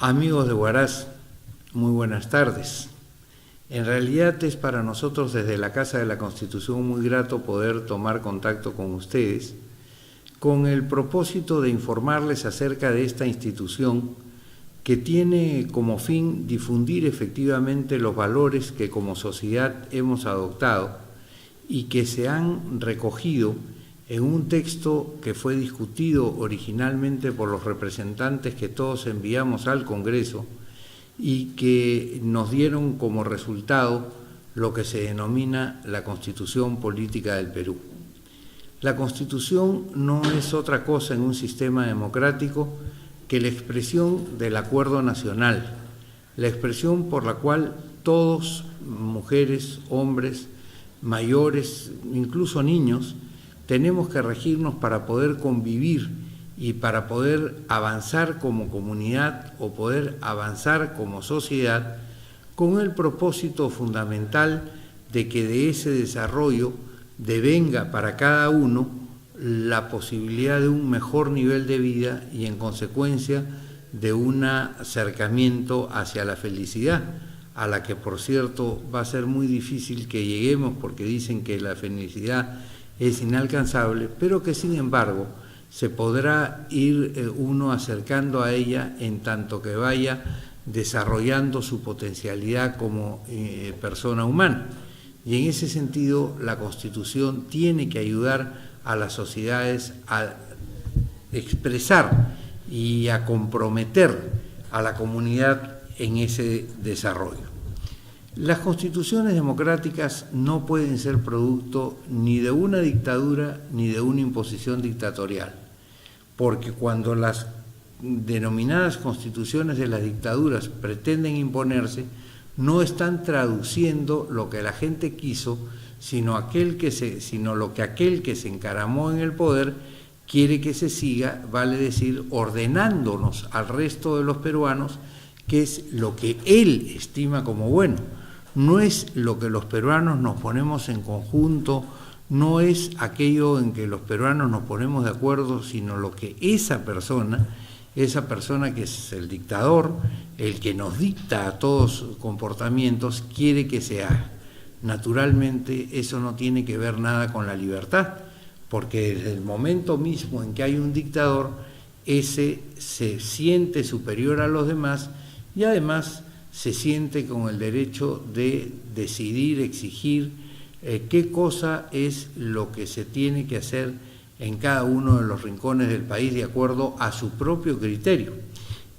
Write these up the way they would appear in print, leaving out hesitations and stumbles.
Amigos de Huaraz, muy buenas tardes. En realidad es para nosotros desde la Casa de la Constitución muy grato poder tomar contacto con ustedes con el propósito de informarles acerca de esta institución que tiene como fin difundir efectivamente los valores que como sociedad hemos adoptado y que se han recogido en un texto que fue discutido originalmente por los representantes que todos enviamos al Congreso y que nos dieron como resultado lo que se denomina la Constitución Política del Perú. La Constitución no es otra cosa en un sistema democrático que la expresión del acuerdo nacional, la expresión por la cual todos, mujeres, hombres, mayores, incluso niños, tenemos que regirnos para poder convivir y para poder avanzar como comunidad o poder avanzar como sociedad con el propósito fundamental de que de ese desarrollo devenga para cada uno la posibilidad de un mejor nivel de vida y en consecuencia de un acercamiento hacia la felicidad, a la que por cierto va a ser muy difícil que lleguemos porque dicen que la felicidad es inalcanzable, pero que sin embargo se podrá ir uno acercando a ella en tanto que vaya desarrollando su potencialidad como persona humana. Y en ese sentido la Constitución tiene que ayudar a las sociedades a expresar y a comprometer a la comunidad en ese desarrollo. Las constituciones democráticas no pueden ser producto ni de una dictadura ni de una imposición dictatorial, porque cuando las denominadas constituciones de las dictaduras pretenden imponerse, no están traduciendo lo que la gente quiso, sino lo que aquel que se encaramó en el poder quiere que se siga, vale decir, ordenándonos al resto de los peruanos, que es lo que él estima como bueno. No es lo que los peruanos nos ponemos en conjunto, no es aquello en que los peruanos nos ponemos de acuerdo, sino lo que esa persona que es el dictador, el que nos dicta a todos sus comportamientos, quiere que se haga. Naturalmente eso no tiene que ver nada con la libertad, porque desde el momento mismo en que hay un dictador, ese se siente superior a los demás y además se siente con el derecho de decidir, exigir qué cosa es lo que se tiene que hacer en cada uno de los rincones del país de acuerdo a su propio criterio.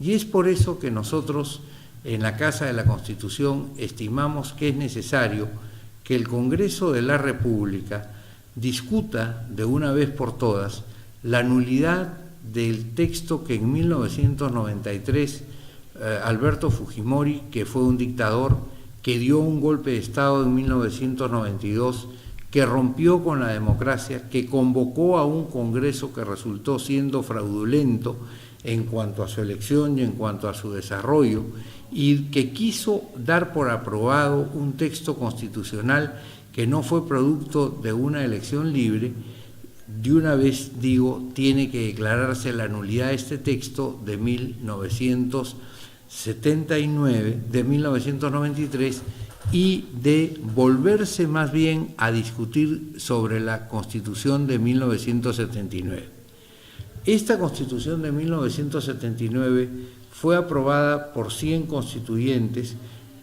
Y es por eso que nosotros en la Casa de la Constitución estimamos que es necesario que el Congreso de la República discuta de una vez por todas la nulidad del texto que en 1993 Alberto Fujimori, que fue un dictador, que dio un golpe de Estado en 1992, que rompió con la democracia, que convocó a un Congreso que resultó siendo fraudulento en cuanto a su elección y en cuanto a su desarrollo, y que quiso dar por aprobado un texto constitucional que no fue producto de una elección libre. De una vez digo, tiene que declararse la nulidad de este texto de 1993 y de volverse más bien a discutir sobre la Constitución de 1979. Esta Constitución de 1979 fue aprobada por 100 constituyentes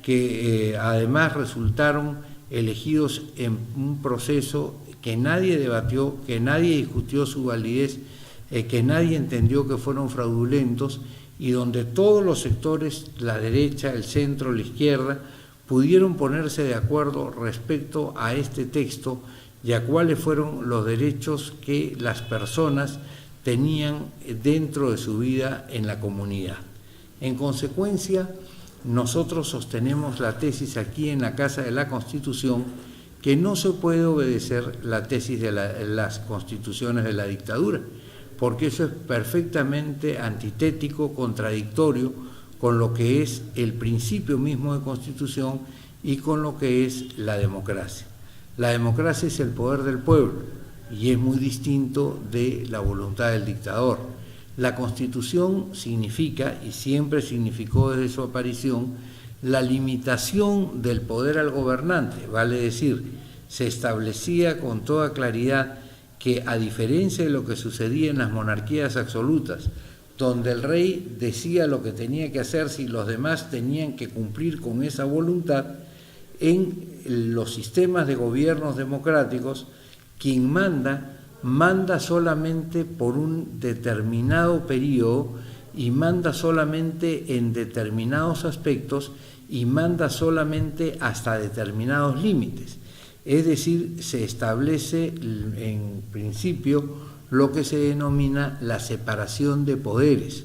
que además resultaron elegidos en un proceso que nadie debatió, que nadie discutió su validez, que nadie entendió que fueron fraudulentos y donde todos los sectores, la derecha, el centro, la izquierda, pudieron ponerse de acuerdo respecto a este texto y a cuáles fueron los derechos que las personas tenían dentro de su vida en la comunidad. En consecuencia, nosotros sostenemos la tesis aquí en la Casa de la Constitución que no se puede obedecer la tesis de las constituciones de la dictadura, porque eso es perfectamente antitético, contradictorio con lo que es el principio mismo de Constitución y con lo que es la democracia. La democracia es el poder del pueblo y es muy distinto de la voluntad del dictador. La Constitución significa, y siempre significó desde su aparición, la limitación del poder al gobernante, vale decir, se establecía con toda claridad que, a diferencia de lo que sucedía en las monarquías absolutas, donde el rey decía lo que tenía que hacer si los demás tenían que cumplir con esa voluntad, en los sistemas de gobiernos democráticos, quien manda solamente por un determinado periodo y manda solamente en determinados aspectos y manda solamente hasta determinados límites. Es decir, se establece en principio lo que se denomina la separación de poderes.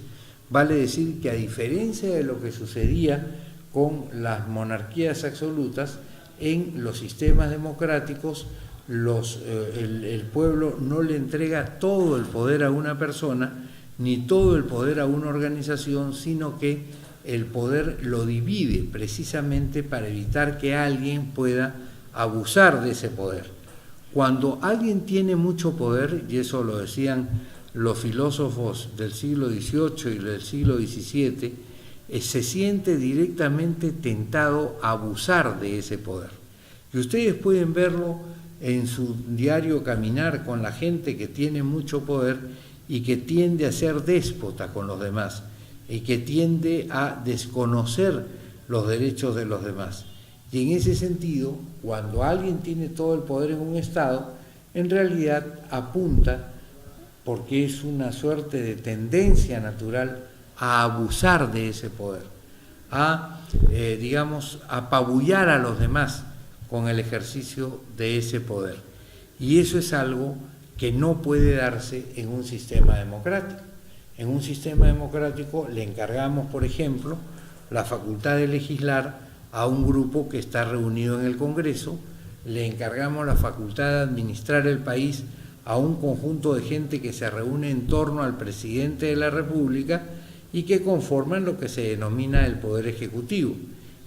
Vale decir que, a diferencia de lo que sucedía con las monarquías absolutas, en los sistemas democráticos el pueblo no le entrega todo el poder a una persona ni todo el poder a una organización, sino que el poder lo divide precisamente para evitar que alguien pueda abusar de ese poder. Cuando alguien tiene mucho poder, y eso lo decían los filósofos del siglo XVIII y del siglo XVII, se siente directamente tentado a abusar de ese poder. Y ustedes pueden verlo en su diario caminar con la gente que tiene mucho poder y que tiende a ser déspota con los demás y que tiende a desconocer los derechos de los demás. Y en ese sentido, cuando alguien tiene todo el poder en un Estado, en realidad apunta, porque es una suerte de tendencia natural, a abusar de ese poder, a, apabullar a los demás con el ejercicio de ese poder. Y eso es algo que no puede darse en un sistema democrático. En un sistema democrático le encargamos, por ejemplo, la facultad de legislar a un grupo que está reunido en el Congreso, le encargamos la facultad de administrar el país a un conjunto de gente que se reúne en torno al presidente de la República y que conforman lo que se denomina el Poder Ejecutivo,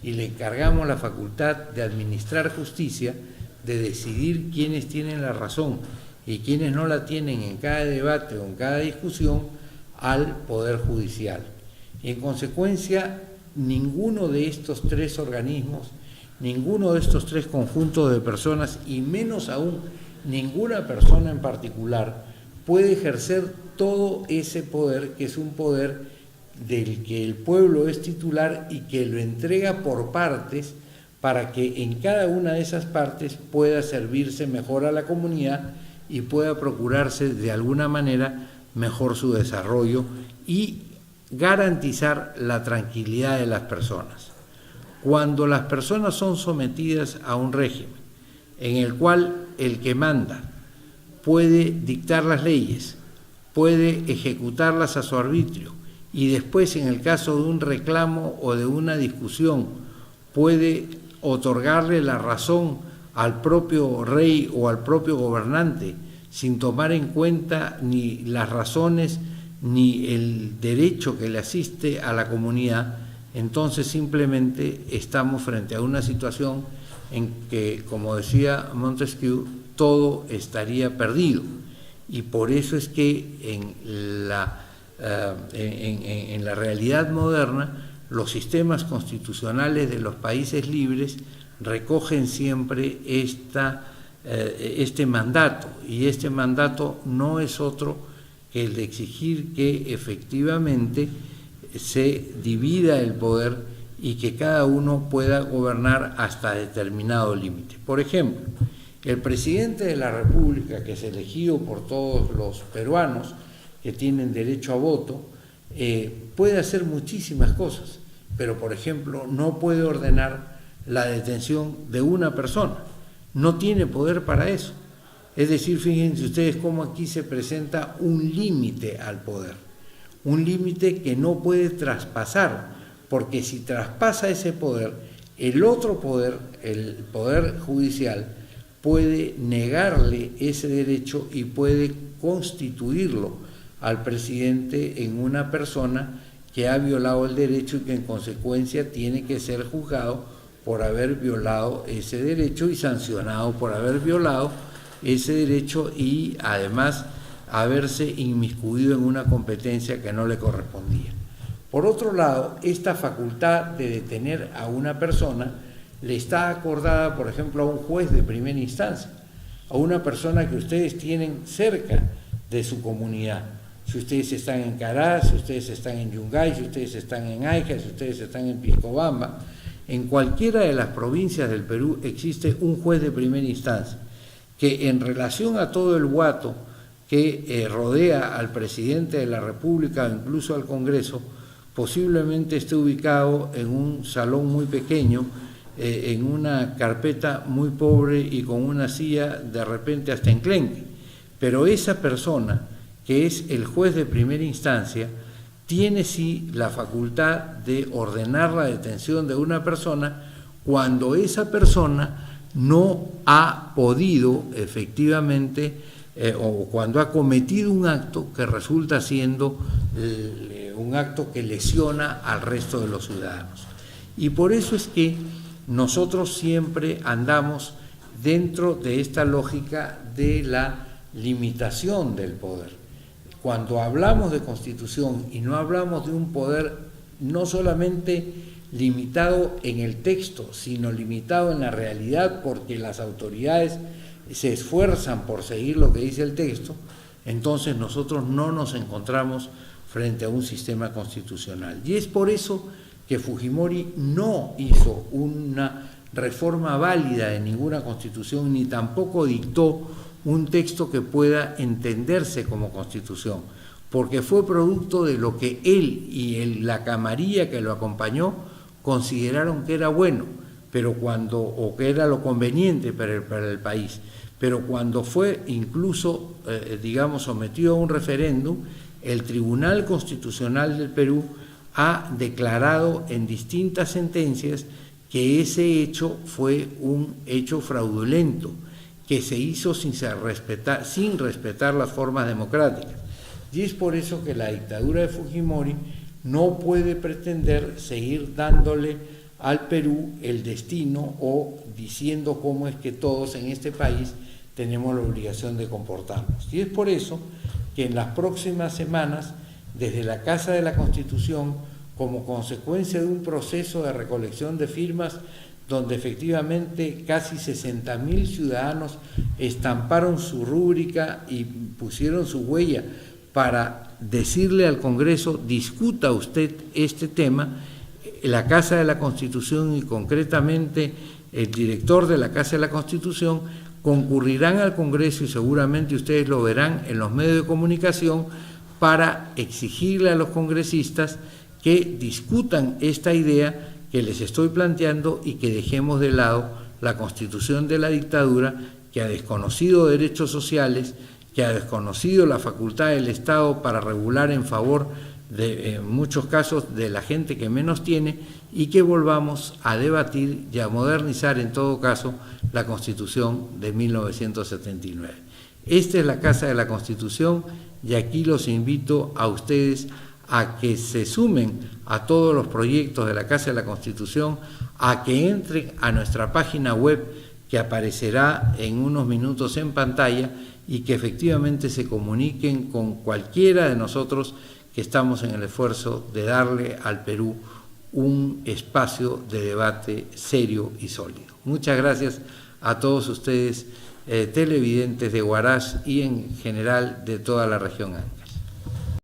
y le encargamos la facultad de administrar justicia, de decidir quiénes tienen la razón y quiénes no la tienen en cada debate o en cada discusión, al Poder Judicial. Y en consecuencia, ninguno de estos tres organismos, ninguno de estos tres conjuntos de personas, y menos aún ninguna persona en particular, puede ejercer todo ese poder, que es un poder del que el pueblo es titular y que lo entrega por partes para que en cada una de esas partes pueda servirse mejor a la comunidad y pueda procurarse de alguna manera mejor su desarrollo y garantizar la tranquilidad de las personas. Cuando las personas son sometidas a un régimen en el cual el que manda puede dictar las leyes, puede ejecutarlas a su arbitrio y después, en el caso de un reclamo o de una discusión, puede otorgarle la razón al propio rey o al propio gobernante sin tomar en cuenta ni las razones ni el derecho que le asiste a la comunidad, entonces simplemente estamos frente a una situación en que, como decía Montesquieu, todo estaría perdido. Y por eso es que en la realidad moderna los sistemas constitucionales de los países libres recogen siempre este mandato, y este mandato no es otro que el de exigir que efectivamente se divida el poder y que cada uno pueda gobernar hasta determinado límite. Por ejemplo, el presidente de la República, que es elegido por todos los peruanos que tienen derecho a voto, puede hacer muchísimas cosas, pero por ejemplo no puede ordenar la detención de una persona, no tiene poder para eso. Es decir, fíjense ustedes cómo aquí se presenta un límite al poder, un límite que no puede traspasar, porque si traspasa ese poder, el otro poder, el poder judicial, puede negarle ese derecho y puede constituirlo al presidente en una persona que ha violado el derecho y que en consecuencia tiene que ser juzgado por haber violado ese derecho y sancionado por haber violado ese derecho, y además haberse inmiscuido en una competencia que no le correspondía. Por otro lado, esta facultad de detener a una persona le está acordada, por ejemplo, a un juez de primera instancia, a una persona que ustedes tienen cerca de su comunidad. Si ustedes están en Carás, si ustedes están en Yungay, si ustedes están en Ayca, si ustedes están en Piscobamba, en cualquiera de las provincias del Perú existe un juez de primera instancia que, en relación a todo el guato que rodea al presidente de la República o incluso al Congreso, posiblemente esté ubicado en un salón muy pequeño, en una carpeta muy pobre y con una silla de repente hasta enclenque. Pero esa persona, que es el juez de primera instancia, tiene sí la facultad de ordenar la detención de una persona cuando esa persona no ha podido efectivamente o cuando ha cometido un acto que resulta siendo un acto que lesiona al resto de los ciudadanos. Y por eso es que nosotros siempre andamos dentro de esta lógica de la limitación del poder. Cuando hablamos de Constitución y no hablamos de un poder no solamente limitado en el texto, sino limitado en la realidad, porque las autoridades se esfuerzan por seguir lo que dice el texto, entonces nosotros no nos encontramos frente a un sistema constitucional. Y es por eso que Fujimori no hizo una reforma válida de ninguna constitución, ni tampoco dictó un texto que pueda entenderse como constitución, porque fue producto de lo que él y la camarilla que lo acompañó consideraron que era bueno, pero o que era lo conveniente para el país. Pero cuando fue incluso, sometido a un referéndum, el Tribunal Constitucional del Perú ha declarado en distintas sentencias que ese hecho fue un hecho fraudulento, que se hizo sin respetar las formas democráticas. Y es por eso que la dictadura de Fujimori no puede pretender seguir dándole al Perú el destino o diciendo cómo es que todos en este país tenemos la obligación de comportarnos. Y es por eso que en las próximas semanas, desde la Casa de la Constitución, como consecuencia de un proceso de recolección de firmas, donde efectivamente casi 60.000 ciudadanos estamparon su rúbrica y pusieron su huella para decirle al Congreso, discuta usted este tema, la Casa de la Constitución y concretamente el director de la Casa de la Constitución concurrirán al Congreso y seguramente ustedes lo verán en los medios de comunicación para exigirle a los congresistas que discutan esta idea que les estoy planteando y que dejemos de lado la constitución de la dictadura que ha desconocido derechos sociales, que ha desconocido la facultad del Estado para regular en favor de, en muchos casos, de la gente que menos tiene, y que volvamos a debatir y a modernizar en todo caso la Constitución de 1979. Esta es la Casa de la Constitución y aquí los invito a ustedes a que se sumen a todos los proyectos de la Casa de la Constitución, a que entren a nuestra página web que aparecerá en unos minutos en pantalla y que efectivamente se comuniquen con cualquiera de nosotros que estamos en el esfuerzo de darle al Perú un espacio de debate serio y sólido. Muchas gracias a todos ustedes, televidentes de Huaraz y en general de toda la región Andes.